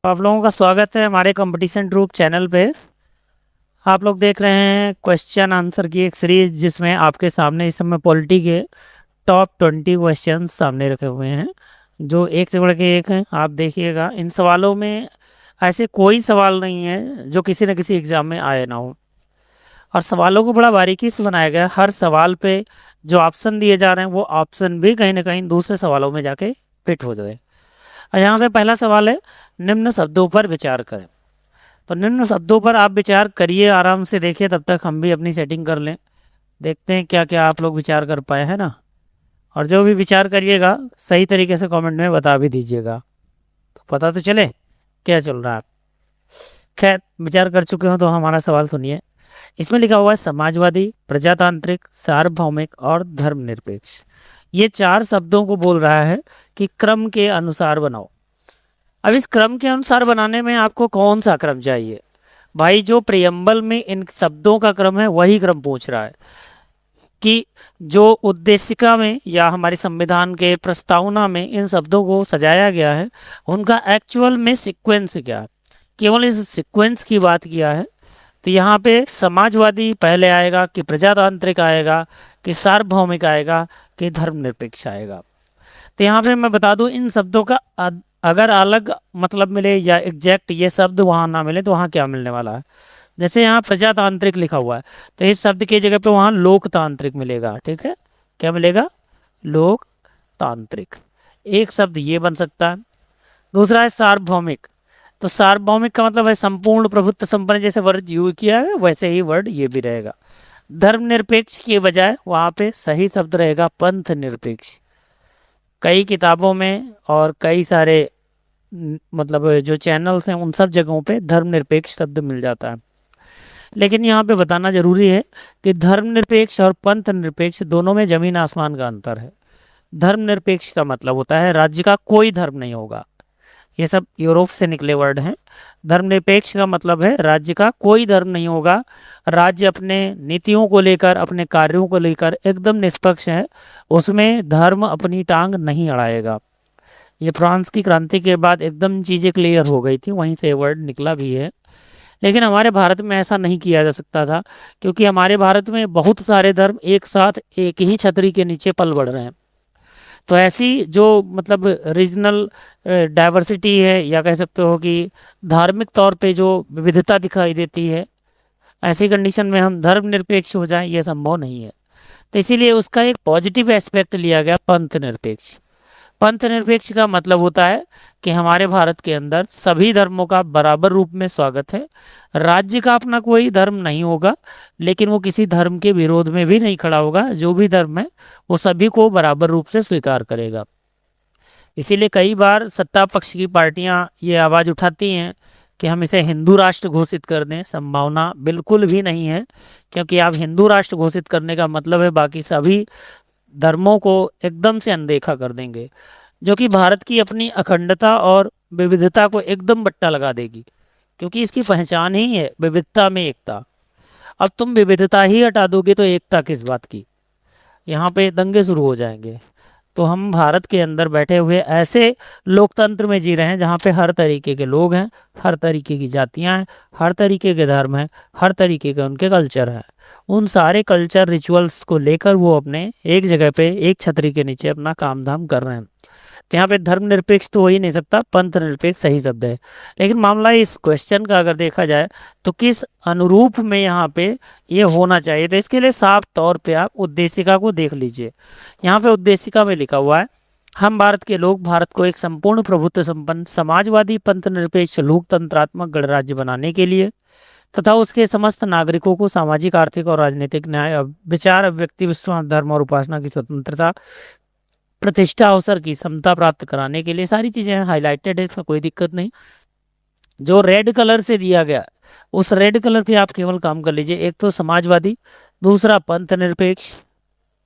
आप लोगों का स्वागत है हमारे कंपटीशन ग्रुप चैनल पे। आप लोग देख रहे हैं क्वेश्चन आंसर की एक सीरीज, जिसमें आपके सामने इस समय पॉलिटी के टॉप 20 क्वेश्चन सामने रखे हुए हैं, जो एक से बढ़ के एक हैं। आप देखिएगा, इन सवालों में ऐसे कोई सवाल नहीं है जो किसी न किसी एग्जाम में आए ना हो, और सवालों को बड़ा बारीकी से बनाया गया है। हर सवाल पे जो ऑप्शन दिए जा रहे हैं वो ऑप्शन भी कहीं ना कहीं दूसरे सवालों में जाके फिट हो जाए। यहाँ पे पहला सवाल है, निम्न शब्दों पर विचार करें। तो निम्न शब्दों पर आप विचार करिए, आराम से देखिए, तब तक हम भी अपनी सेटिंग कर लें। देखते हैं क्या क्या आप लोग विचार कर पाए हैं ना। और जो भी विचार करिएगा सही तरीके से कमेंट में बता भी दीजिएगा, तो पता तो चले क्या चल रहा है। खैर, विचार कर चुके हो तो हमारा सवाल सुनिए। इसमें लिखा हुआ है समाजवादी, प्रजातांत्रिक, सार्वभौमिक और धर्मनिरपेक्ष। ये चार शब्दों को बोल रहा है कि क्रम के अनुसार बनाओ। अब इस क्रम के अनुसार बनाने में आपको कौन सा क्रम चाहिए भाई? जो प्रियम्बल में इन शब्दों का क्रम है वही क्रम पूछ रहा है कि जो उद्देशिका में या हमारे संविधान के प्रस्तावना में इन शब्दों को सजाया गया है उनका एक्चुअल में सीक्वेंस क्या है। केवल इस सीक्वेंस की बात किया है। तो यहाँ पे समाजवादी पहले आएगा कि प्रजातांत्रिक आएगा कि सार्वभौमिक आएगा कि धर्मनिरपेक्ष आएगा। तो यहाँ पे मैं बता दूं, इन शब्दों का अगर अलग मतलब मिले या एग्जैक्ट ये शब्द वहाँ ना मिले तो वहाँ क्या मिलने वाला है। जैसे यहाँ प्रजातांत्रिक लिखा हुआ है तो इस शब्द की जगह पे वहाँ लोकतांत्रिक मिलेगा। ठीक है, क्या मिलेगा? लोकतांत्रिक। एक शब्द ये बन सकता है। दूसरा है सार्वभौमिक। तो सार्वभौमिक का मतलब है संपूर्ण प्रभुत्व संपन्न। जैसे वर्ड यूज किया है वैसे ही वर्ड ये भी रहेगा। धर्मनिरपेक्ष के बजाय वहाँ पे सही शब्द रहेगा पंथ निरपेक्ष। कई किताबों में और कई सारे मतलब जो चैनल्स हैं उन सब जगहों पे धर्मनिरपेक्ष शब्द मिल जाता है। लेकिन यहाँ पे बताना जरूरी है कि धर्मनिरपेक्ष और पंथ निरपेक्ष दोनों में जमीन आसमान का अंतर है। धर्मनिरपेक्ष का मतलब होता है राज्य का कोई धर्म नहीं होगा। ये सब यूरोप से निकले वर्ड हैं। धर्मनिरपेक्ष का मतलब है राज्य का कोई धर्म नहीं होगा। राज्य अपने नीतियों को लेकर, अपने कार्यों को लेकर एकदम निष्पक्ष है। उसमें धर्म अपनी टांग नहीं अड़ाएगा। ये फ्रांस की क्रांति के बाद एकदम चीज़ें क्लियर हो गई थी, वहीं से ये वर्ड निकला भी है। लेकिन हमारे भारत में ऐसा नहीं किया जा सकता था, क्योंकि हमारे भारत में बहुत सारे धर्म एक साथ एक ही छतरी के नीचे पल बढ़ रहे हैं। तो ऐसी जो मतलब रीजनल डाइवर्सिटी है, या कह सकते हो कि धार्मिक तौर पे जो विविधता दिखाई देती है, ऐसी कंडीशन में हम धर्मनिरपेक्ष हो जाएं ये संभव नहीं है। तो इसीलिए उसका एक पॉजिटिव एस्पेक्ट लिया गया पंथ निरपेक्ष। पंथ निरपेक्ष का मतलब होता है कि हमारे भारत के अंदर सभी धर्मों का बराबर रूप में स्वागत है। राज्य का अपना कोई धर्म नहीं होगा, लेकिन वो किसी धर्म के विरोध में भी नहीं खड़ा होगा। जो भी धर्म है वो सभी को बराबर रूप से स्वीकार करेगा। इसीलिए कई बार सत्ता पक्ष की पार्टियां ये आवाज़ उठाती हैं कि हम इसे हिंदू राष्ट्र घोषित कर दें। संभावना बिल्कुल भी नहीं है, क्योंकि आप हिंदू राष्ट्र घोषित करने का मतलब है बाकी सभी धर्मों को एकदम से अनदेखा कर देंगे, जो कि भारत की अपनी अखंडता और विविधता को एकदम बट्टा लगा देगी। क्योंकि इसकी पहचान ही है विविधता में एकता। अब तुम विविधता ही हटा दोगे तो एकता किस बात की? यहाँ पे दंगे शुरू हो जाएंगे। तो हम भारत के अंदर बैठे हुए ऐसे लोकतंत्र में जी रहे हैं जहाँ पे हर तरीके के लोग हैं, हर तरीके की जातियाँ हैं, हर तरीके के धर्म हैं, हर तरीके के उनके कल्चर हैं। उन सारे कल्चर रिचुअल्स को लेकर वो अपने एक जगह पे एक छतरी के नीचे अपना काम धाम कर रहे हैं। तो यहाँ पे धर्मनिरपेक्ष तो हो ही नहीं सकता, पंथ निरपेक्ष सही शब्द है। लेकिन मामला इस क्वेश्चन का अगर देखा जाए तो किस अनुरूप में यहाँ पे ये होना चाहिए, तो इसके लिए साफ तौर पे आप उद्देशिका को देख लीजिए। यहाँ पे उद्देशिका में लिखा हुआ है, हम भारत के लोग भारत को एक संपूर्ण प्रभुत्व संपन्न समाजवादी पंथ निरपेक्ष लोकतंत्रात्मक गणराज्य बनाने के लिए तथा उसके समस्त नागरिकों को सामाजिक, आर्थिक और राजनीतिक न्याय, विचार, अभिव्यक्ति, विश्वास, धर्म और उपासना की स्वतंत्रता, प्रतिष्ठा, अवसर की समता प्राप्त कराने के लिए, सारी चीजें हाईलाइटेड है, इसमें कोई दिक्कत नहीं। जो रेड कलर से दिया गया उस रेड कलर पे आप केवल काम कर लीजिए। एक तो समाजवादी, दूसरा पंथ निरपेक्ष,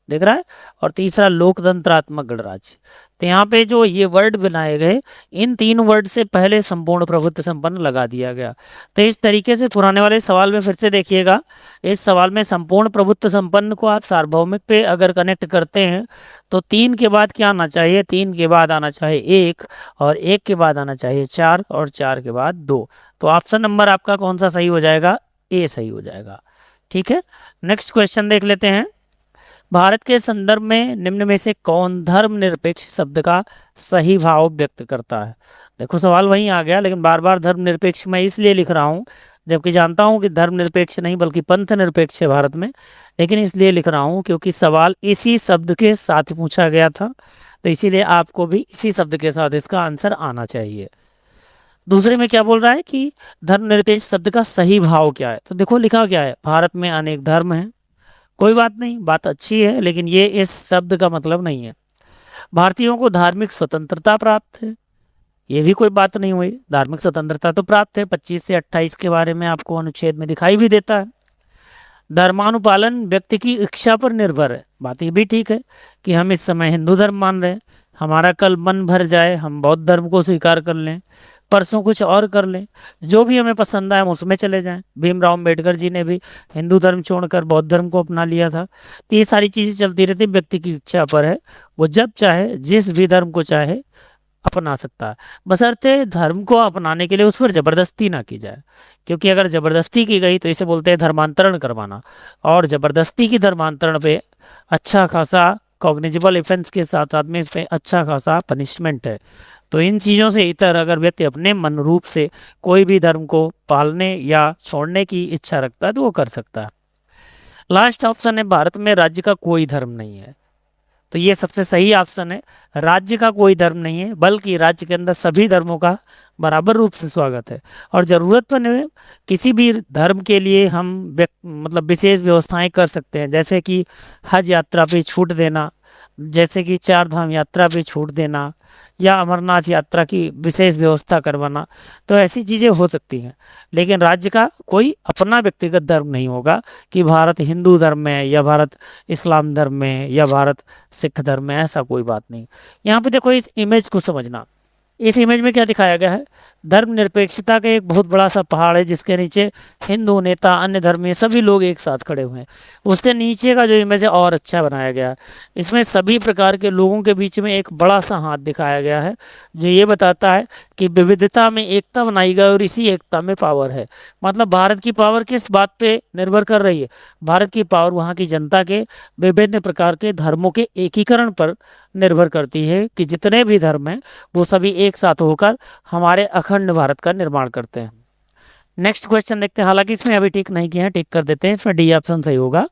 दिख रहा है, और तीसरा लोकतंत्रात्मक गणराज्य। तो यहाँ पे जो ये वर्ड बनाए गए, इन 3 वर्ड से पहले संपूर्ण प्रभुत्व संपन्न लगा दिया गया। तो इस तरीके से पुराने वाले सवाल में फिर से देखिएगा, इस सवाल में संपूर्ण प्रभुत्व संपन्न को आप सार्वभौमिक पे अगर कनेक्ट करते हैं तो 3 के बाद क्या आना चाहिए, 3 के बाद आना चाहिए 1, और 1 के बाद आना चाहिए 4, और 4 के बाद 2। तो ऑप्शन नंबर आपका कौन सा सही हो जाएगा, ए सही हो जाएगा। ठीक है, नेक्स्ट क्वेश्चन देख लेते हैं। भारत के संदर्भ में निम्न में से कौन धर्मनिरपेक्ष शब्द का सही भाव व्यक्त करता है। देखो सवाल वहीं आ गया, लेकिन बार बार धर्मनिरपेक्ष मैं इसलिए लिख रहा हूँ, जबकि जानता हूँ कि धर्मनिरपेक्ष नहीं बल्कि पंथ निरपेक्ष है भारत में, लेकिन इसलिए लिख रहा हूँ क्योंकि सवाल इसी शब्द के साथ पूछा गया था, तो इसीलिए आपको भी इसी शब्द के साथ इसका आंसर आना चाहिए। दूसरे में क्या बोल रहा है कि धर्मनिरपेक्ष शब्द का सही भाव क्या है, तो देखो लिखा क्या है, भारत में अनेक धर्म हैं। कोई बात नहीं, बात अच्छी है, लेकिन ये इस शब्द का मतलब नहीं है। भारतीयों को धार्मिक स्वतंत्रता प्राप्त है, ये भी कोई बात नहीं हुई। धार्मिक स्वतंत्रता तो प्राप्त है, 25 से 28 के बारे में आपको अनुच्छेद में दिखाई भी देता है। धर्मानुपालन व्यक्ति की इच्छा पर निर्भर है, बात ये भी ठीक है कि हम इस समय हिंदू धर्म मान रहे हैं, हमारा कल मन भर जाए हम बौद्ध धर्म को स्वीकार कर लें, परसों कुछ और कर लें, जो भी हमें पसंद आए हम उसमें चले जाएं। भीमराव अम्बेडकर जी ने भी हिंदू धर्म छोड़कर बौद्ध धर्म को अपना लिया था। तो ये सारी चीज़ें चलती रहती, व्यक्ति की इच्छा पर है, वो जब चाहे जिस भी धर्म को चाहे अपना सकता है, बशर्ते धर्म को अपनाने के लिए उस पर ज़बरदस्ती ना की जाए, क्योंकि अगर ज़बरदस्ती की गई तो इसे बोलते हैं धर्मांतरण करवाना, और ज़बरदस्ती की धर्मांतरण पे अच्छा खासा कॉग्निजेबल ऑफेंस के साथ साथ में इस पर अच्छा खासा पनिशमेंट है। तो इन चीज़ों से इतर अगर व्यक्ति अपने मन रूप से कोई भी धर्म को पालने या छोड़ने की इच्छा रखता है तो वो कर सकता है। लास्ट ऑप्शन है भारत में राज्य का कोई धर्म नहीं है, तो ये सबसे सही ऑप्शन है। राज्य का कोई धर्म नहीं है, बल्कि राज्य के अंदर सभी धर्मों का बराबर रूप से स्वागत है, और ज़रूरत पड़ने किसी भी धर्म के लिए हम मतलब विशेष व्यवस्थाएं कर सकते हैं, जैसे कि हज यात्रा पे छूट देना, जैसे कि 4 धाम यात्रा पे छूट देना, या अमरनाथ यात्रा की विशेष व्यवस्था करवाना। तो ऐसी चीज़ें हो सकती हैं, लेकिन राज्य का कोई अपना व्यक्तिगत धर्म नहीं होगा कि भारत हिंदू धर्म में है या भारत इस्लाम धर्म में है या भारत सिख धर्म में, ऐसा कोई बात नहीं। यहाँ पे देखो इस इमेज को समझना, इस इमेज में क्या दिखाया गया है, धर्मनिरपेक्षता का एक बहुत बड़ा सा पहाड़ है जिसके नीचे हिंदू नेता, अन्य धर्मीय सभी लोग एक साथ खड़े हुए हैं। उसके नीचे का जो इमेज है और अच्छा बनाया गया है, इसमें सभी प्रकार के लोगों के बीच में एक बड़ा सा हाथ दिखाया गया है, जो ये बताता है कि विविधता में एकता बनाई गई और इसी एकता में पावर है। मतलब भारत की पावर किस बात पे निर्भर कर रही है, भारत की पावर वहाँ की जनता के विभिन्न प्रकार के धर्मों के एकीकरण पर निर्भर करती है, कि जितने भी धर्म हैं वो सभी एक साथ होकर हमारे अखंड भारत का निर्माण करते हैं। नेक्स्ट क्वेश्चन देखते हैं, हालांकि इसमें अभी टिक नहीं किया है, टिक कर देते हैं, इसमें डी ऑप्शन सही होगा,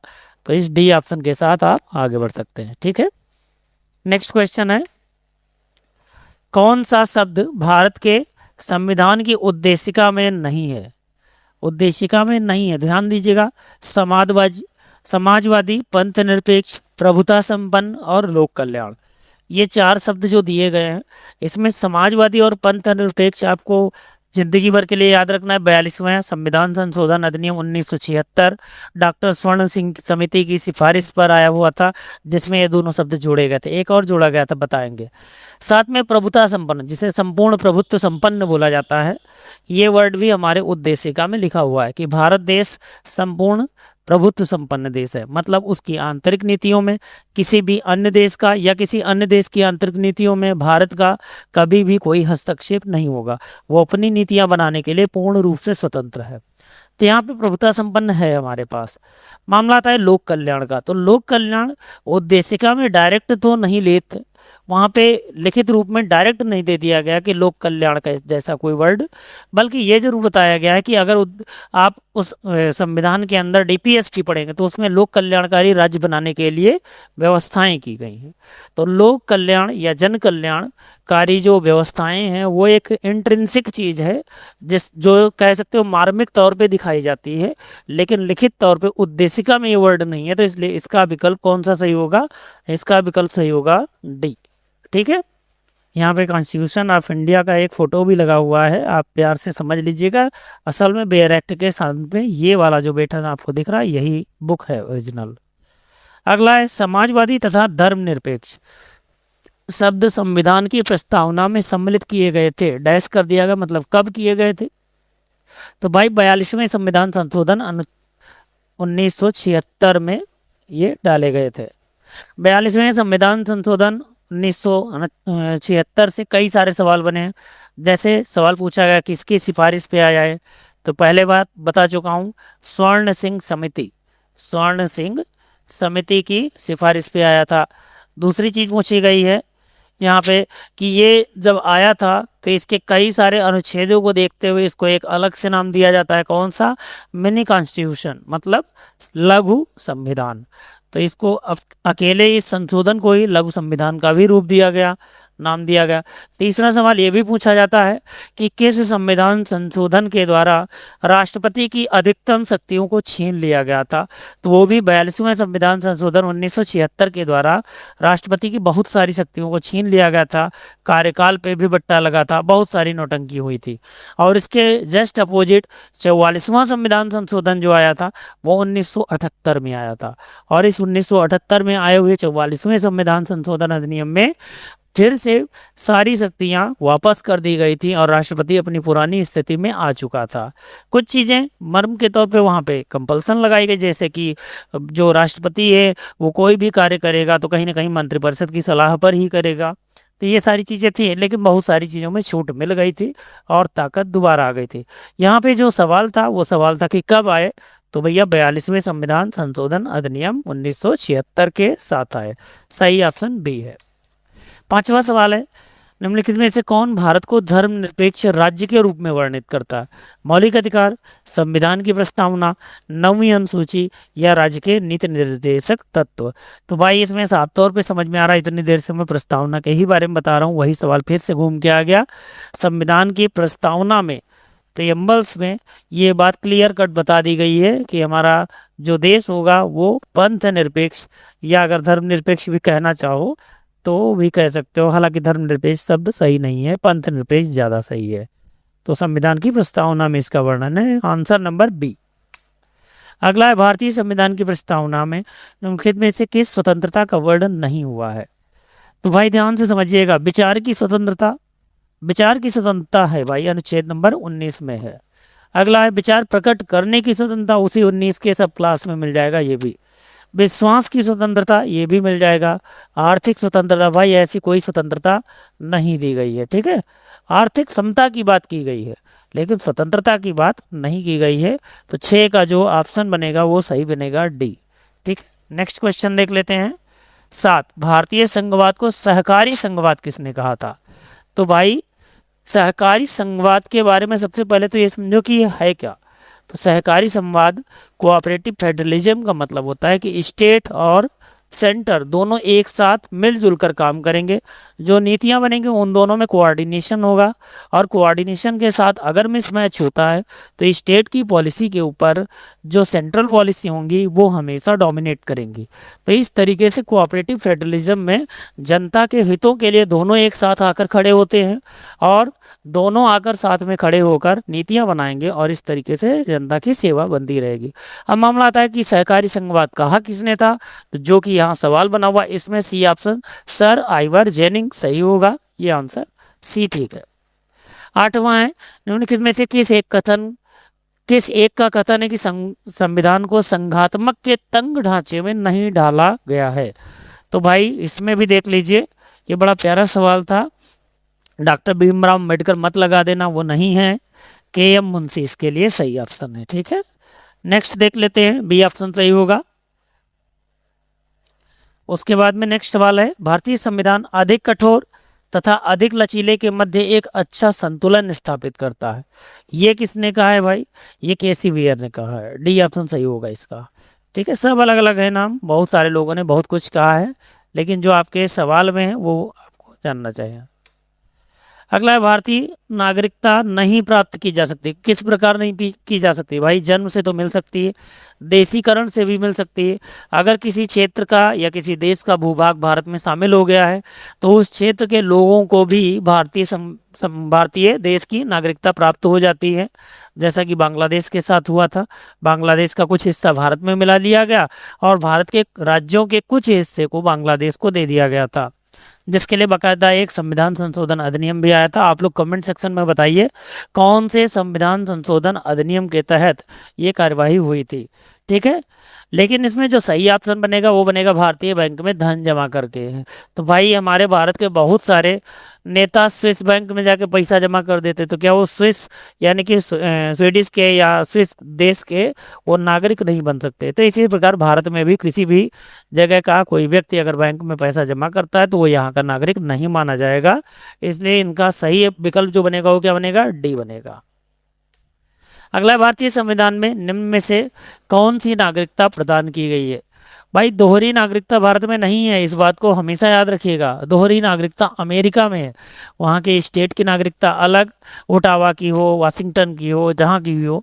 तो इस डी ऑप्शन के साथ आप आगे बढ़ सकते हैं। ठीक है, नेक्स्ट क्वेश्चन है, कौन सा शब्द भारत के संविधान की उद्देशिका में नहीं है, उद्देशिका में नहीं है, ध्यान दीजिएगा। समाजवादी, पंथ निरपेक्ष, प्रभुता संपन्न और लोक कल्याण, ये 4 शब्द जो दिए गए हैं, इसमें समाजवादी और पंथ निरपेक्ष आपको जिंदगी भर के लिए याद रखना है। 42वां संविधान संशोधन अधिनियम 1976 डॉक्टर स्वर्ण सिंह समिति की सिफारिश पर आया हुआ था, जिसमें ये दोनों शब्द जोड़े गए थे, एक और जोड़ा गया था, बताएंगे। साथ में प्रभुता संपन्न, जिसे संपूर्ण प्रभुत्व संपन्न बोला जाता है, ये वर्ड भी हमारे उद्देशिका में लिखा हुआ है कि भारत देश संपूर्ण प्रभुत्व संपन्न देश है, मतलब उसकी आंतरिक नीतियों में किसी भी अन्य देश का या किसी अन्य देश की आंतरिक नीतियों में भारत का कभी भी कोई हस्तक्षेप नहीं होगा, वो अपनी नीतियां बनाने के लिए पूर्ण रूप से स्वतंत्र है। तो यहाँ पे प्रभुता संपन्न है हमारे पास। मामला आता है लोक कल्याण का, तो लोक कल्याण उद्देशिका में डायरेक्ट तो नहीं लेते, वहाँ पे लिखित रूप में डायरेक्ट नहीं दे दिया गया कि लोक कल्याण का जैसा कोई वर्ड, बल्कि ये जरूर बताया गया है कि अगर आप उस संविधान के अंदर डीपीएसपी पढ़ेंगे तो उसमें लोक कल्याणकारी राज्य बनाने के लिए व्यवस्थाएं की गई हैं। तो लोक कल्याण या जन कल्याणकारी जो व्यवस्थाएं हैं वो एक इंट्रिंसिक चीज़ है, जो कह सकते हो मार्मिक तौर पे दिखाई जाती है, लेकिन लिखित तौर पे उद्देशिका में ये वर्ड नहीं है। तो इसलिए इसका विकल्प कौन सा सही होगा, इसका विकल्प सही होगा डी। ठीक है, यहाँ पे कॉन्स्टिट्यूशन ऑफ इंडिया का एक फोटो भी लगा हुआ है, आप प्यार से समझ लीजिएगा। असल में बेयर एक्ट के साथ में ये वाला जो बैठा आपको दिख रहा है यही बुक है ओरिजिनल। अगला है समाजवादी तथा धर्मनिरपेक्ष शब्द संविधान की प्रस्तावना में सम्मिलित किए गए थे। डैश कर दिया गया, मतलब कब किए गए थे? तो भाई 42वें संविधान संशोधन 1976 में ये डाले गए थे। 42वें संविधान संशोधन 1976 से कई सारे सवाल बने हैं। जैसे सवाल पूछा गया किसकी सिफारिश पे आया है, तो पहले बात बता चुका हूँ, स्वर्ण सिंह समिति की सिफारिश पे आया था। दूसरी चीज़ पूछी गई है यहाँ पे कि ये जब आया था तो इसके कई सारे अनुच्छेदों को देखते हुए इसको एक अलग से नाम दिया जाता है। कौन सा? मिनी कॉन्स्टिट्यूशन, मतलब लघु संविधान। तो इसको अकेले इस संशोधन को ही लघु संविधान का भी रूप दिया गया, नाम दिया गया। तीसरा सवाल ये भी पूछा जाता है कि किस संविधान संशोधन के द्वारा राष्ट्रपति की अधिकतम शक्तियों को छीन लिया गया था? तो वो भी 42वें संविधान संशोधन 1976 के द्वारा राष्ट्रपति की बहुत सारी शक्तियों को छीन लिया गया था। कार्यकाल पे भी बट्टा लगा था, बहुत सारी नौटंकी हुई थी। और इसके जस्ट अपोजिट 44वां संविधान संशोधन जो आया था वो 1978 में आया था। और इस 1978 में आए हुए 44वें संविधान संशोधन अधिनियम में फिर से सारी शक्तियां वापस कर दी गई थी और राष्ट्रपति अपनी पुरानी स्थिति में आ चुका था। कुछ चीज़ें मर्म के तौर पे वहाँ पे कंपल्सन लगाई गई, जैसे कि जो राष्ट्रपति है वो कोई भी कार्य करेगा तो कहीं ना कहीं मंत्रिपरिषद की सलाह पर ही करेगा। तो ये सारी चीज़ें थी, लेकिन बहुत सारी चीज़ों में छूट मिल गई थी और ताकत दोबारा आ गई थी। यहाँ पे जो सवाल था वो सवाल था कि कब आए, तो भैया 42वें संविधान संशोधन अधिनियम 1976 के साथ आए। सही ऑप्शन बी है। पांचवा सवाल है, निम्नलिखित में से कौन भारत को धर्मनिरपेक्ष राज्य के रूप में वर्णित करता है? मौलिक अधिकार, संविधान की प्रस्तावना, 9वीं अनुसूची या राज्य के नीति निर्देशक तत्व? तो भाई इसमें साफ तौर पे समझ में आ रहा है, इतनी देर से मैं प्रस्तावना के ही बारे में बता रहा हूँ, वही सवाल फिर से घूम के आ गया। संविधान की प्रस्तावना में, प्रीएम्बल्स में ये बात क्लियर कट बता दी गई है कि हमारा जो देश होगा वो पंथ निरपेक्ष, या अगर धर्मनिरपेक्ष भी कहना चाहो तो भी कह सकते हो। हालांकि धर्मनिरपेक्ष शब्द सही नहीं है, पंथ निरपेक्ष ज़्यादा सही है। तो संविधान की प्रस्तावना में इसका वर्णन है, आंसर नंबर बी। अगला है, भारतीय संविधान की प्रस्तावना में निम्नलिखित में से किस स्वतंत्रता का वर्णन नहीं हुआ है? तो भाई ध्यान से समझिएगा, विचार की स्वतंत्रता है भाई, अनुच्छेद नंबर 19 में है। अगला है, विचार प्रकट करने की स्वतंत्रता, उसी 19 के सब क्लास में मिल जाएगा ये भी। विश्वास की स्वतंत्रता, ये भी मिल जाएगा। आर्थिक स्वतंत्रता, भाई ऐसी कोई स्वतंत्रता नहीं दी गई है, ठीक है। आर्थिक समता की बात की गई है लेकिन स्वतंत्रता की बात नहीं की गई है। तो 6 का जो ऑप्शन बनेगा वो सही बनेगा, डी। ठीक, नेक्स्ट क्वेश्चन देख लेते हैं। 7, भारतीय संघवाद को सहकारी संघवाद किसने कहा था? तो भाई सहकारी संघवाद के बारे में सबसे पहले तो ये समझो कि ये है क्या। तो सहकारी संघवाद, कोऑपरेटिव फेडरलिज्म का मतलब होता है कि स्टेट और सेंटर दोनों एक साथ मिलजुल कर काम करेंगे। जो नीतियां बनेंगी उन दोनों में कोऑर्डिनेशन होगा, और कोऑर्डिनेशन के साथ अगर मिसमैच होता है तो स्टेट की पॉलिसी के ऊपर जो सेंट्रल पॉलिसी होंगी वो हमेशा डोमिनेट करेंगी। तो इस तरीके से कोऑपरेटिव फेडरलिज्म में जनता के हितों के लिए दोनों एक साथ आकर खड़े होते हैं, और दोनों आकर साथ में खड़े होकर नीतियां बनाएंगे, और इस तरीके से जनता की सेवा बनती रहेगी। अब मामला आता है कि सहकारी संघवाद कहा किसने था, तो जो कि यहाँ सवाल बना हुआ, इसमें C option sir Ivor Jennings सही होगा, ये आंसर सी ठीक है। 8वां है, निम्नलिखित में से किस एक का कथन है कि संविधान को संघात्मक के तंग ढांचे में नहीं डाला गया है? तो भाई इसमें भी देख लीजिए, ये बड़ा प्यारा सवाल था। डॉक्टर भीमराव अम्बेडकर मत लगा देना, वो नहीं है। के.एम. मुंशी इसके लिए सही ऑप्शन है, ठीक है। नेक्स्ट देख लेते हैं, बी ऑप्शन सही होगा। उसके बाद में नेक्स्ट सवाल है, भारतीय संविधान अधिक कठोर तथा अधिक लचीले के मध्य एक अच्छा संतुलन स्थापित करता है। ये किसने कहा है भाई? ये के.सी. वियर ने कहा है, डी ऑप्शन सही होगा इसका, ठीक है। सब अलग अलग है नाम, बहुत सारे लोगों ने बहुत कुछ कहा है, लेकिन जो आपके सवाल में है वो आपको जानना चाहिए। अगला है भारतीय नागरिकता नहीं प्राप्त की जा सकती। किस प्रकार नहीं की जा सकती भाई? जन्म से तो मिल सकती है, देशीकरण से भी मिल सकती है। अगर किसी क्षेत्र का या किसी देश का भूभाग भारत में शामिल हो गया है तो उस क्षेत्र के लोगों को भी भारतीय देश की नागरिकता प्राप्त हो जाती है, जैसा कि बांग्लादेश के साथ हुआ था। बांग्लादेश का कुछ हिस्सा भारत में मिला लिया गया और भारत के राज्यों के कुछ हिस्से को बांग्लादेश को दे दिया गया था, जिसके लिए बाकायदा एक संविधान संशोधन अधिनियम भी आया था। आप लोग कमेंट सेक्शन में बताइए कौन से संविधान संशोधन अधिनियम के तहत ये कार्यवाही हुई थी। ठीक है, लेकिन इसमें जो सही ऑप्शन बनेगा वो बनेगा भारतीय बैंक में धन जमा करके। तो भाई हमारे भारत के बहुत सारे नेता स्विस बैंक में जाके पैसा जमा कर देते, तो क्या वो स्विस यानी कि स्वीडिश के या स्विस देश के वो नागरिक नहीं बन सकते? तो इसी प्रकार भारत में भी किसी भी जगह का कोई व्यक्ति अगर बैंक में पैसा जमा करता है तो वो यहाँ का नागरिक नहीं माना जाएगा। इसलिए इनका सही विकल्प जो बनेगा वो क्या बनेगा? डी बनेगा। अगला, भारतीय संविधान में निम्न में से कौन सी नागरिकता प्रदान की गई है? भाई दोहरी नागरिकता भारत में नहीं है, इस बात को हमेशा याद रखिएगा। दोहरी नागरिकता अमेरिका में है, वहाँ के स्टेट की नागरिकता अलग, ओटावा की हो, वाशिंगटन की हो, जहाँ की भी हो।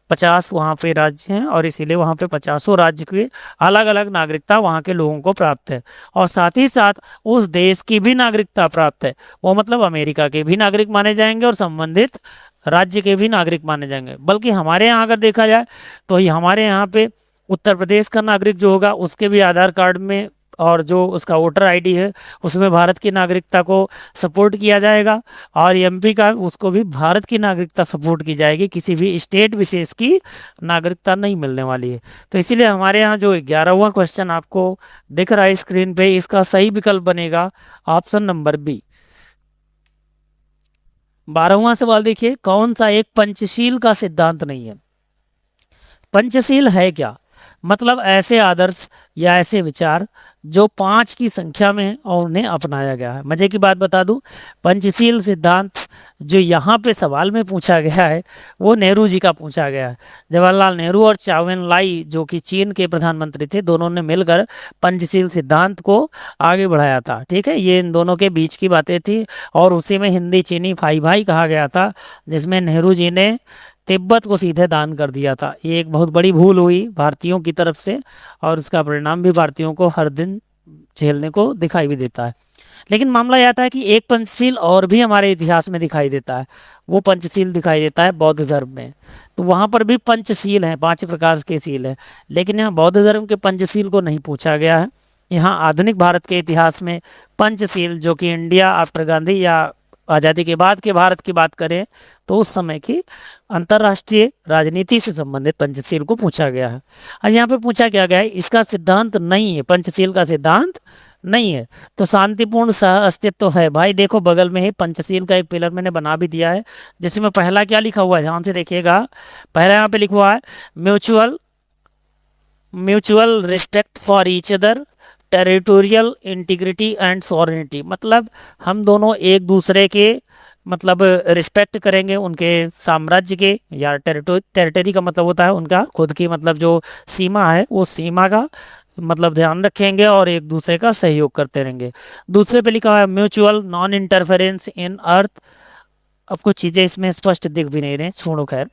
50 वहाँ पे राज्य हैं और इसीलिए वहाँ पे 50 राज्य की अलग अलग नागरिकता वहाँ के लोगों को प्राप्त है, और साथ ही साथ उस देश की भी नागरिकता प्राप्त है। वो मतलब अमेरिका के भी नागरिक माने जाएंगे और संबंधित राज्य के भी नागरिक माने जाएंगे। बल्कि हमारे यहाँ अगर देखा जाए तो हमारे यहाँ पे उत्तर प्रदेश का नागरिक जो होगा उसके भी आधार कार्ड में और जो उसका वोटर आईडी है उसमें भारत की नागरिकता को सपोर्ट किया जाएगा, और एमपी का उसको भी भारत की नागरिकता सपोर्ट की जाएगी, किसी भी स्टेट विशेष की नागरिकता नहीं मिलने वाली है। तो इसीलिए हमारे यहाँ जो 11वां क्वेश्चन आपको दिख रहा है स्क्रीन पे, इसका सही विकल्प बनेगा ऑप्शन नंबर बी। 12वां सवाल देखिए, कौन सा एक पंचशील का सिद्धांत नहीं है? पंचशील है क्या? मतलब ऐसे आदर्श या ऐसे विचार जो 5 की संख्या में है और उन्हें अपनाया गया है। मजे की बात बता दूं, पंचशील सिद्धांत जो यहाँ पे सवाल में पूछा गया है वो नेहरू जी का पूछा गया है। जवाहरलाल नेहरू और चाउ एन लाई जो कि चीन के प्रधानमंत्री थे, दोनों ने मिलकर पंचशील सिद्धांत को आगे बढ़ाया था। ठीक है, ये इन दोनों के बीच की बातें थी और उसी में हिंदी चीनी भाई भाई कहा गया था, जिसमें नेहरू जी ने तिब्बत को सीधे दान कर दिया था। ये एक बहुत बड़ी भूल हुई भारतीयों की तरफ से और उसका परिणाम भी भारतीयों को हर दिन झेलने को दिखाई भी देता है। लेकिन मामला यह आता है कि एक पंचशील और भी हमारे इतिहास में दिखाई देता है, वो पंचशील दिखाई देता है बौद्ध धर्म में। तो वहाँ पर भी पंचशील हैं, 5 प्रकार के शील हैं, लेकिन यहाँ बौद्ध धर्म के पंचशील को नहीं पूछा गया है। यहाँ आधुनिक भारत के इतिहास में पंचशील जो कि इंडिया आफ्टर गांधी या आज़ादी के बाद के भारत की बात करें तो उस समय की अंतर्राष्ट्रीय राजनीति से संबंधित पंचशील को पूछा गया है। और यहाँ पे पूछा क्या गया है, इसका सिद्धांत नहीं है, पंचशील का सिद्धांत नहीं है। तो शांतिपूर्ण सह अस्तित्व है। भाई देखो बगल में ही पंचशील का एक पिलर मैंने बना भी दिया है, जिसमें पहला क्या लिखा हुआ है, ध्यान से देखिएगा। पहला यहाँ पे लिखा हुआ है mutual respect for each other, territorial integrity and sovereignty. मतलब हम दोनों एक दूसरे के मतलब रिस्पेक्ट करेंगे, उनके साम्राज्य के या टेरिटरी का मतलब होता है उनका खुद की मतलब जो सीमा है वो सीमा का मतलब ध्यान रखेंगे और एक दूसरे का सहयोग करते रहेंगे। दूसरे पे लिखा हुआ है म्यूचुअल नॉन इंटरफेरेंस इन अर्थ। अब कुछ चीज़ें इसमें स्पष्ट दिख भी नहीं रहे, छोड़ो खैर।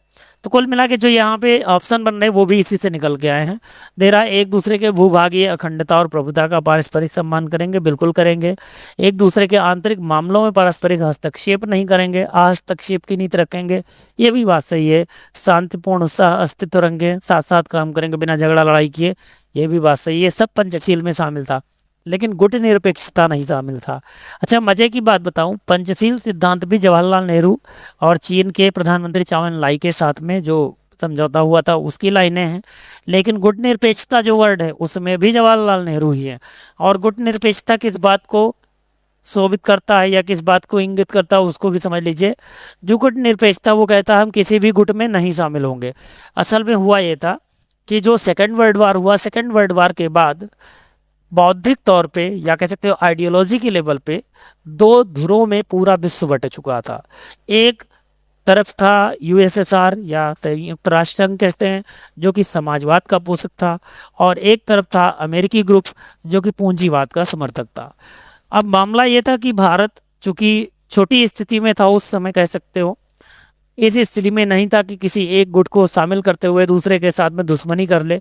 तो कुल मिला के जो यहाँ पे ऑप्शन बन रहे हैं वो भी इसी से निकल के आए हैं। दे रहा है एक दूसरे के भूभागीय अखंडता और प्रभुता का पारस्परिक सम्मान करेंगे, बिल्कुल करेंगे। एक दूसरे के आंतरिक मामलों में पारस्परिक हस्तक्षेप नहीं करेंगे, हस्तक्षेप की नीति रखेंगे, ये भी बात सही है। शांतिपूर्ण सह अस्तित्व रहेंगे, साथ साथ काम करेंगे बिना झगड़ा लड़ाई किए, ये भी बात सही है। सब पंचशील में शामिल था, लेकिन गुट निरपेक्षता नहीं शामिल था। अच्छा मजे की बात बताऊं, पंचशील सिद्धांत भी जवाहरलाल नेहरू और चीन के प्रधानमंत्री चाउ एन लाई के साथ में जो समझौता हुआ था उसकी लाइनें हैं, लेकिन गुट निरपेक्षता जो वर्ड है उसमें भी जवाहरलाल नेहरू ही है। और गुट निरपेक्षता किस बात को शोभित करता है या किस बात को इंगित करता है उसको भी समझ लीजिए। जो गुट निरपेक्षता वो कहता है हम किसी भी गुट में नहीं शामिल होंगे। असल में हुआ ये था कि जो सेकेंड वर्ल्ड वार हुआ, सेकेंड वर्ल्ड वार के बाद बौद्धिक तौर पे या कह सकते हो आइडियोलॉजी के लेवल पे 2 धुरों में पूरा विश्व बट चुका था। एक तरफ था यूएसएसआर या संयुक्त राष्ट्र संघ कहते हैं जो कि समाजवाद का पोषक था, और एक तरफ था अमेरिकी ग्रुप जो कि पूंजीवाद का समर्थक था। अब मामला ये था कि भारत चूंकि छोटी स्थिति में था उस समय, कह सकते हो। इस स्थिति में नहीं था कि किसी एक गुट को शामिल करते हुए दूसरे के साथ में दुश्मनी कर ले।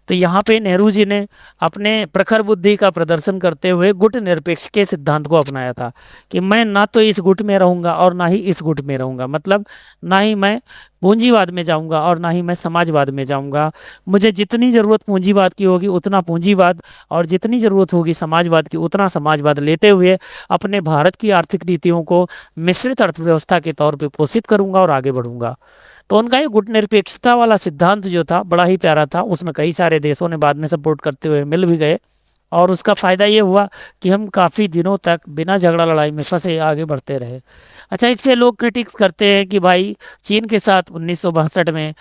तो यहाँ पे नेहरू जी ने अपने प्रखर बुद्धि का प्रदर्शन करते हुए गुट निरपेक्ष के सिद्धांत को अपनाया था कि मैं ना तो इस गुट में रहूँगा और ना ही इस गुट में रहूँगा। मतलब ना ही मैं पूंजीवाद में जाऊंगा और ना ही मैं समाजवाद में जाऊंगा। मुझे जितनी ज़रूरत पूंजीवाद की होगी उतना पूंजीवाद, और जितनी ज़रूरत होगी समाजवाद की उतना समाजवाद लेते हुए अपने भारत की आर्थिक नीतियों को मिश्रित अर्थव्यवस्था के तौर पे पोषित करूंगा और आगे बढ़ूंगा। तो उनका ये गुट निरपेक्षता वाला सिद्धांत जो था बड़ा ही प्यारा था। उसमें कई सारे देशों ने बाद में सपोर्ट करते हुए मिल भी गए, और उसका फ़ायदा ये हुआ कि हम काफ़ी दिनों तक बिना झगड़ा लड़ाई में फंसे आगे बढ़ते रहे। अच्छा, इससे लोग क्रिटिक्स करते हैं कि भाई चीन के साथ 1962 में,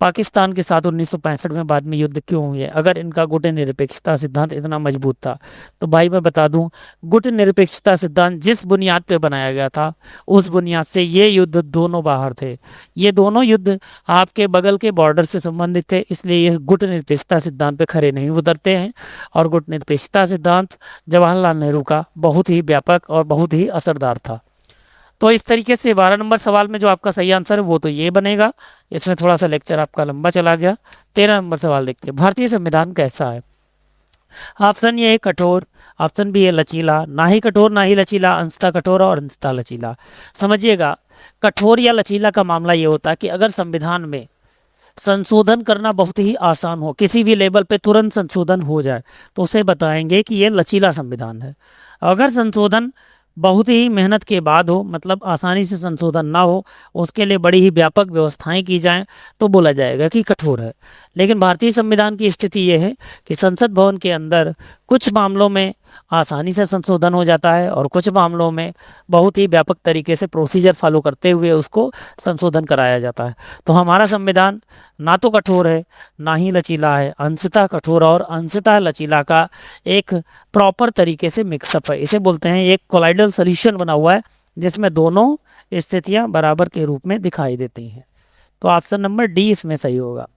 पाकिस्तान के साथ 1965 में बाद में युद्ध क्यों हुए अगर इनका गुट निरपेक्षता सिद्धांत इतना मजबूत था। तो भाई मैं बता दूं, गुट निरपेक्षता सिद्धांत जिस बुनियाद पे बनाया गया था उस बुनियाद से ये युद्ध दोनों बाहर थे। ये दोनों युद्ध आपके बगल के बॉर्डर से संबंधित थे, इसलिए ये गुट निरपेक्षता सिद्धांत पे खरे नहीं उतरते हैं। और गुट निरपेक्षता सिद्धांत जवाहरलाल नेहरू का बहुत ही व्यापक और बहुत ही असरदार था। तो इस तरीके से 12 नंबर सवाल में जो आपका सही आंसर है वो तो ये बनेगा। इसमें थोड़ा सा लेक्चर आपका लंबा चला गया। 13 नंबर सवाल देखते हैं, भारतीय संविधान कैसा है। ऑप्शन ये है कठोर, ऑप्शन बी है लचीला, ना ही कठोर ना ही लचीला, अंशतः कठोर और अंशतः लचीला। समझिएगा, कठोर या लचीला का मामला ये होता है कि अगर संविधान में संशोधन करना बहुत ही आसान हो, किसी भी लेवल पे तुरंत संशोधन हो जाए, तो उसे बताएंगे कि ये लचीला संविधान है। अगर संशोधन बहुत ही मेहनत के बाद हो, मतलब आसानी से संशोधन ना हो, उसके लिए बड़ी ही व्यापक व्यवस्थाएं की जाएं, तो बोला जाएगा कि कठोर है। लेकिन भारतीय संविधान की स्थिति ये है कि संसद भवन के अंदर कुछ मामलों में आसानी से संशोधन हो जाता है और कुछ मामलों में बहुत ही व्यापक तरीके से प्रोसीजर फॉलो करते हुए उसको संशोधन कराया जाता है। तो हमारा संविधान ना तो कठोर है ना ही लचीला है, अंशतः कठोर और अंशतः लचीला का एक प्रॉपर तरीके से मिक्सअप है। इसे बोलते हैं एक कोलाइडल सॉल्यूशन बना हुआ है जिसमें दोनों स्थितियां बराबर के रूप में दिखाई देती हैं। तो ऑप्शन नंबर डी इसमें सही होगा।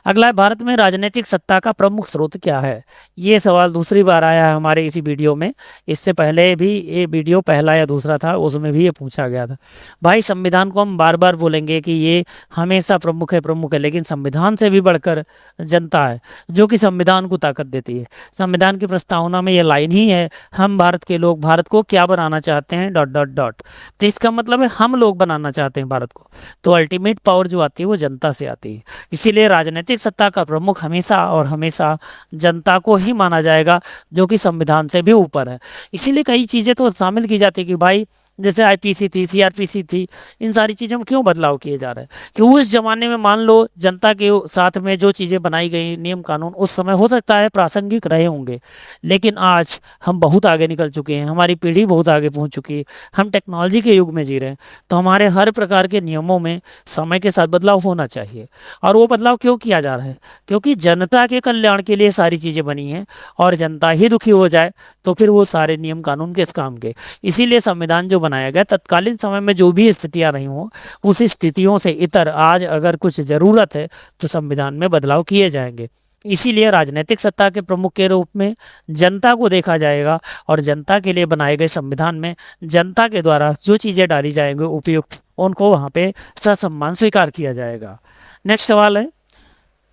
अगला है, भारत में राजनीतिक सत्ता का प्रमुख स्रोत क्या है। ये सवाल दूसरी बार आया है हमारे इसी वीडियो में। इससे पहले भी ये वीडियो पहला या दूसरा था, उसमें भी ये पूछा गया था। भाई संविधान को हम बार बार बोलेंगे कि ये हमेशा प्रमुख है, लेकिन संविधान से भी बढ़कर जनता है जो कि संविधान को ताकत देती है। संविधान की प्रस्तावना में ये लाइन ही है, हम भारत के लोग भारत को क्या बनाना चाहते हैं डॉट डॉट डॉट। तो इसका मतलब है हम लोग बनाना चाहते हैं भारत को। तो अल्टीमेट पावर जो आती है वो जनता से आती है। इसीलिए राजनीतिक सत्ता का प्रमुख हमेशा और हमेशा जनता को ही माना जाएगा, जो कि संविधान से भी ऊपर है। इसीलिए कई चीज़ें तो शामिल की जाती है कि भाई जैसे आईपीसी थी, सीआरपीसी थी, इन सारी चीज़ों में क्यों बदलाव किए जा रहे हैं कि उस जमाने में मान लो जनता के साथ में जो चीज़ें बनाई गई नियम कानून उस समय हो सकता है प्रासंगिक रहे होंगे, लेकिन आज हम बहुत आगे निकल चुके हैं, हमारी पीढ़ी बहुत आगे पहुंच चुकी है, हम टेक्नोलॉजी के युग में जी रहे हैं। तो हमारे हर प्रकार के नियमों में समय के साथ बदलाव होना चाहिए। और वो बदलाव क्यों किया जा रहा है, क्योंकि जनता के कल्याण के लिए सारी चीज़ें बनी हैं, और जनता ही दुखी हो जाए तो फिर वो सारे नियम कानून किस काम के। इसीलिए संविधान जो बनाया गया तत्कालीन समय में जो भी स्थितियां रही हों उस स्थितियों से इतर आज अगर कुछ ज़रूरत है तो संविधान में बदलाव किए जाएंगे। इसीलिए राजनीतिक सत्ता के प्रमुख के रूप में जनता को देखा जाएगा, और जनता के लिए बनाए गए संविधान में जनता के द्वारा जो चीज़ें डाली जाएंगी उपयुक्त, उनको वहाँ पे ससम्मान स्वीकार किया जाएगा। नेक्स्ट सवाल है,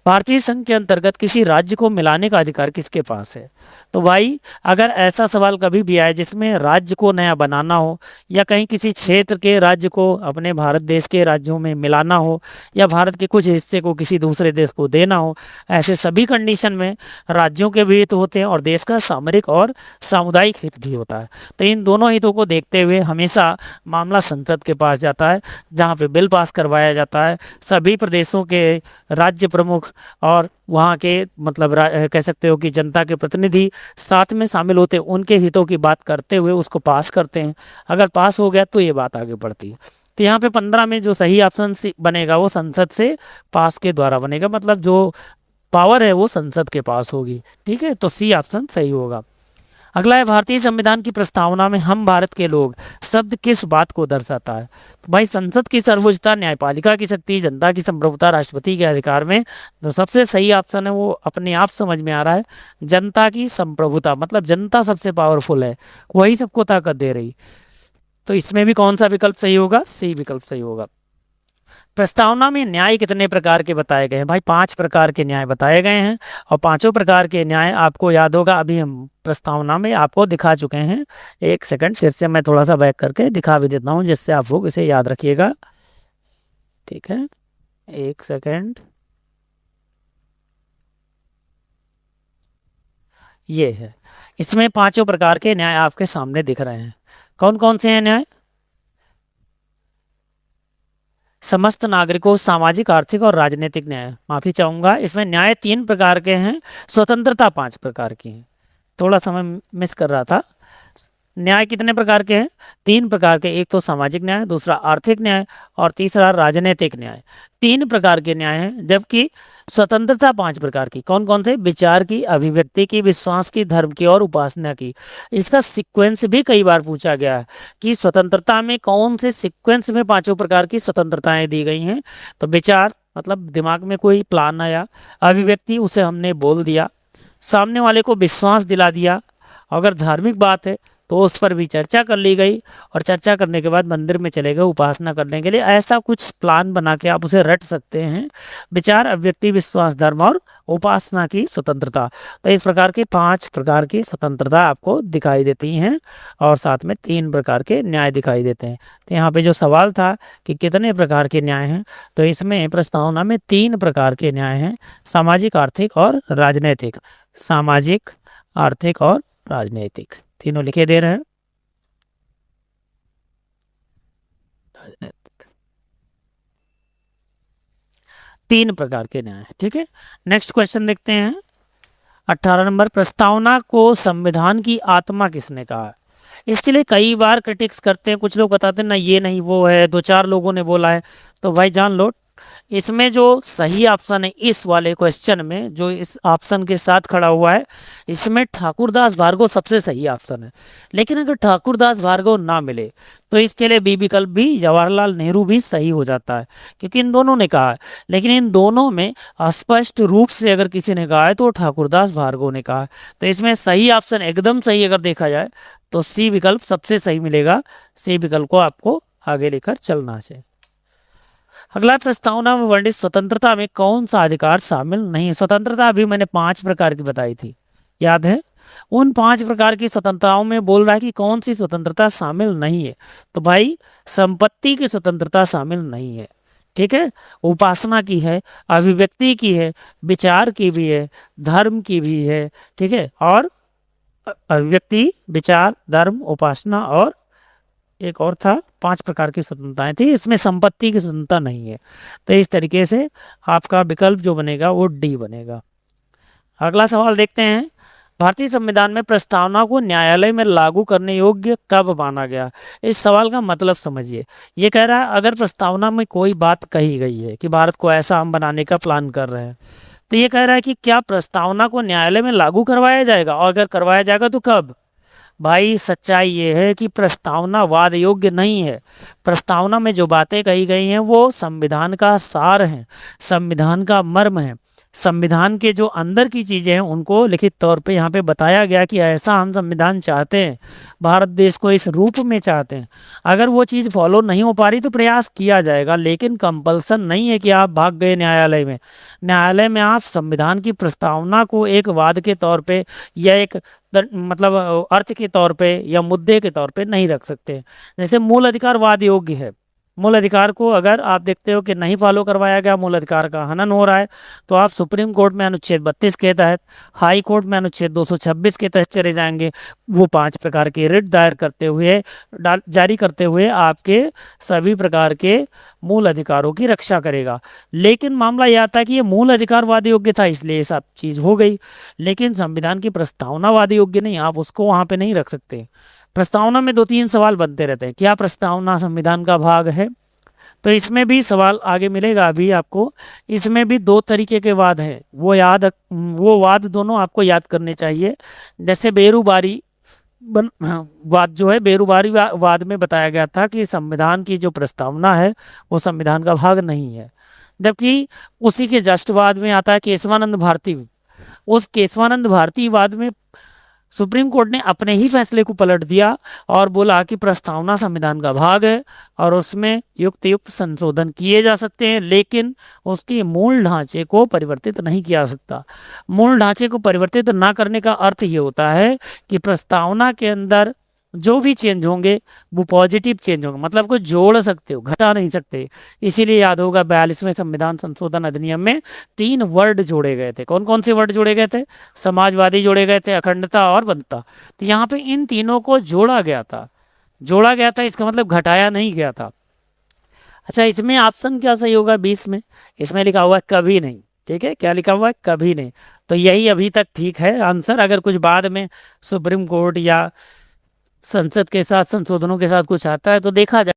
भारतीय संघ के अंतर्गत किसी राज्य को मिलाने का अधिकार किसके पास है। तो भाई अगर ऐसा सवाल कभी भी आए जिसमें राज्य को नया बनाना हो, या कहीं किसी क्षेत्र के राज्य को अपने भारत देश के राज्यों में मिलाना हो, या भारत के कुछ हिस्से को किसी दूसरे देश को देना हो, ऐसे सभी कंडीशन में राज्यों के भी हित होते हैं और देश का सामरिक और सामुदायिक हित भी होता है। तो इन दोनों हितों को देखते हुए हमेशा मामला संसद के पास जाता है, जहाँ पे बिल पास करवाया जाता है। सभी प्रदेशों के राज्य प्रमुख और वहाँ के मतलब कह सकते हो कि जनता के प्रतिनिधि साथ में शामिल होते हैं, उनके हितों की बात करते हुए उसको पास करते हैं। अगर पास हो गया तो ये बात आगे बढ़ती है। तो यहाँ पे 15 में जो सही ऑप्शन बनेगा वो संसद से पास के द्वारा बनेगा, मतलब जो पावर है वो संसद के पास होगी। ठीक है, तो सी ऑप्शन सही होगा। अगला है, भारतीय संविधान की प्रस्तावना में हम भारत के लोग शब्द किस बात को दर्शाता है। तो भाई संसद की सर्वोच्चता, न्यायपालिका की शक्ति, जनता की संप्रभुता, राष्ट्रपति के अधिकार में जो सबसे सही ऑप्शन है वो अपने आप समझ में आ रहा है, जनता की संप्रभुता। मतलब जनता सबसे पावरफुल है, वही सबको ताकत दे रही। तो इसमें भी कौन सा विकल्प सही होगा? सी विकल्प सही होगा। प्रस्तावना में न्याय कितने प्रकार के बताए गए हैं? भाई 5 प्रकार के न्याय बताए गए हैं और पांचों प्रकार के न्याय आपको याद होगा, अभी हम प्रस्तावना में आपको दिखा चुके हैं। एक सेकंड फिर से मैं थोड़ा सा बैक करके दिखा भी देता हूं जिससे आप लोग इसे याद रखिएगा। ठीक है, एक सेकंड। ये है, इसमें पांचों प्रकार के न्याय आपके सामने दिख रहे हैं। कौन कौन से हैं न्याय? समस्त नागरिकों, सामाजिक, आर्थिक और राजनीतिक न्याय। माफी चाहूंगा, इसमें न्याय 3 प्रकार के हैं, स्वतंत्रता 5 प्रकार की है। थोड़ा सा मैं मिस कर रहा था। न्याय कितने प्रकार के हैं? 3 प्रकार के। एक तो सामाजिक न्याय, दूसरा आर्थिक न्याय और तीसरा राजनीतिक न्याय। 3 प्रकार के न्याय हैं, जबकि स्वतंत्रता 5 प्रकार की। कौन कौन से? विचार की, अभिव्यक्ति की, विश्वास की, धर्म की और उपासना की। इसका सीक्वेंस भी कई बार पूछा गया है कि स्वतंत्रता में कौन से सीक्वेंस में पांचों प्रकार की स्वतंत्रताएं दी गई हैं। तो विचार मतलब दिमाग में कोई प्लान आया, अभिव्यक्ति उसे हमने बोल दिया, सामने वाले को विश्वास दिला दिया, अगर धार्मिक बात है तो उस पर भी चर्चा कर ली गई और चर्चा करने के बाद मंदिर में चले गए उपासना करने के लिए। ऐसा कुछ प्लान बना के आप उसे रट सकते हैं। विचार, अभिव्यक्ति, विश्वास, धर्म और उपासना की स्वतंत्रता। तो इस प्रकार की 5 प्रकार की स्वतंत्रता आपको दिखाई देती हैं और साथ में 3 प्रकार के न्याय दिखाई देते हैं। तो यहाँ पे जो सवाल था कि कितने प्रकार के न्याय हैं, तो इसमें प्रस्तावना में 3 प्रकार के न्याय हैं, सामाजिक, आर्थिक और राजनैतिक। सामाजिक, आर्थिक और राजनैतिक तीनों लिखे दे रहे हैं। राजनैतिक 3 प्रकार के न्याय। ठीक है, नेक्स्ट क्वेश्चन देखते हैं। 18 नंबर, प्रस्तावना को संविधान की आत्मा किसने कहा है? इसके लिए कई बार क्रिटिक्स करते हैं, कुछ लोग बताते हैं ना ये नहीं वो है, 2-4 लोगों ने बोला है। तो भाई जान लो, इसमें जो सही ऑप्शन है इस वाले क्वेश्चन में, जो इस ऑप्शन के साथ खड़ा हुआ है, इसमें ठाकुरदास भार्गव सबसे सही ऑप्शन है। लेकिन अगर ठाकुरदास भार्गव ना मिले तो इसके लिए बी विकल्प भी, जवाहरलाल नेहरू भी सही हो जाता है, क्योंकि इन दोनों ने कहा है। लेकिन इन दोनों में स्पष्ट रूप से अगर किसी ने कहा है तो ठाकुरदास भार्गव ने कहा है। तो इसमें सही ऑप्शन एकदम सही अगर देखा जाए तो सी विकल्प सबसे सही मिलेगा। सी विकल्प को आपको आगे लेकर चलना चाहिए। अगला, प्रस्तावना में वर्णित स्वतंत्रता में कौन सा अधिकार शामिल नहीं है? स्वतंत्रता अभी मैंने 5 प्रकार की बताई थी, याद है? उन 5 प्रकार की स्वतंत्रताओं में बोल रहा है कि कौन सी स्वतंत्रता शामिल नहीं है। तो भाई संपत्ति की स्वतंत्रता शामिल नहीं है। ठीक है, उपासना की है, अभिव्यक्ति की है, विचार की भी है, धर्म की भी है। ठीक है, और अभिव्यक्ति, विचार, धर्म, उपासना और एक और था, 5 प्रकार की स्वतंत्रताएं थी, इसमें संपत्ति की स्वतंत्रता नहीं है। तो इस तरीके से आपका विकल्प जो बनेगा वो डी बनेगा। अगला सवाल देखते हैं। भारतीय संविधान में प्रस्तावना को न्यायालय में लागू करने योग्य कब माना गया? इस सवाल का मतलब समझिए। ये कह रहा है अगर प्रस्तावना में कोई बात कही गई है कि भारत को ऐसा हम बनाने का प्लान कर रहे हैं, तो ये कह रहा है कि क्या प्रस्तावना को न्यायालय में लागू करवाया जाएगा, और अगर करवाया जाएगा तो कब? भाई सच्चाई ये है कि प्रस्तावना वाद योग्य नहीं है। प्रस्तावना में जो बातें कही गई हैं वो संविधान का सार है, संविधान का मर्म है। संविधान के जो अंदर की चीज़ें हैं उनको लिखित तौर पे यहाँ पे बताया गया कि ऐसा हम संविधान चाहते हैं, भारत देश को इस रूप में चाहते हैं। अगर वो चीज़ फॉलो नहीं हो पा रही तो प्रयास किया जाएगा, लेकिन कंपल्सन नहीं है कि आप भाग गए न्यायालय में। न्यायालय में आप संविधान की प्रस्तावना को एक वाद के तौर पे या एक मतलब अर्थ के तौर पे या मुद्दे के तौर पे नहीं रख सकते। जैसे मूल अधिकार वाद योग्य है, मूल अधिकार को अगर आप देखते हो कि नहीं फॉलो करवाया गया, मूल अधिकार का हनन हो रहा है, तो आप सुप्रीम कोर्ट में अनुच्छेद 32 के तहत, हाई कोर्ट में अनुच्छेद 226 के तहत चले जाएंगे। वो 5 प्रकार के रिट दायर करते हुए, जारी करते हुए आपके सभी प्रकार के मूल अधिकारों की रक्षा करेगा। लेकिन मामला यह आता है कि ये मूल अधिकार वाद योग्य था इसलिए ये सब चीज़ हो गई, लेकिन संविधान की प्रस्तावना वाद योग्य नहीं, आप उसको वहाँ पे नहीं रख सकते। प्रस्तावना में 2-3 सवाल बनते रहते हैं, क्या प्रस्तावना संविधान का भाग है? तो इसमें भी सवाल आगे मिलेगा अभी आपको। इसमें भी 2 तरीके के वाद हैं, वो वाद दोनों आपको याद करने चाहिए। जैसे बेरुबारी वाद जो है, बेरुबारी वाद में बताया गया था कि संविधान की जो प्रस्तावना है वो संविधान का भाग नहीं है। जबकि उसी के जस्ट बाद में आता है केशवानंद भारती। उस केशवानंद भारती वाद में सुप्रीम कोर्ट ने अपने ही फैसले को पलट दिया और बोला कि प्रस्तावना संविधान का भाग है और उसमें युक्त संशोधन किए जा सकते हैं, लेकिन उसके मूल ढांचे को परिवर्तित नहीं किया जा सकता। मूल ढांचे को परिवर्तित ना करने का अर्थ ये होता है कि प्रस्तावना के अंदर जो भी चेंज होंगे वो पॉजिटिव चेंज होंगे, मतलब कुछ जोड़ सकते हो, घटा नहीं सकते। इसीलिए याद होगा 42वें संविधान संशोधन अधिनियम में 3 वर्ड जोड़े गए थे। कौन कौन से वर्ड जोड़े गए थे? समाजवादी जोड़े गए थे, अखंडता और बंधुता। तो यहाँ पे इन तीनों को जोड़ा गया था। जोड़ा गया था इसका मतलब घटाया नहीं गया था। अच्छा, इसमें ऑप्शन क्या सही होगा 20 में? इसमें लिखा हुआ है कभी नहीं। ठीक है, क्या लिखा हुआ है? कभी नहीं। तो यही अभी तक ठीक है आंसर। अगर कुछ बाद में सुप्रीम कोर्ट या संसद के साथ संशोधनों के साथ कुछ आता है तो देखा जाए।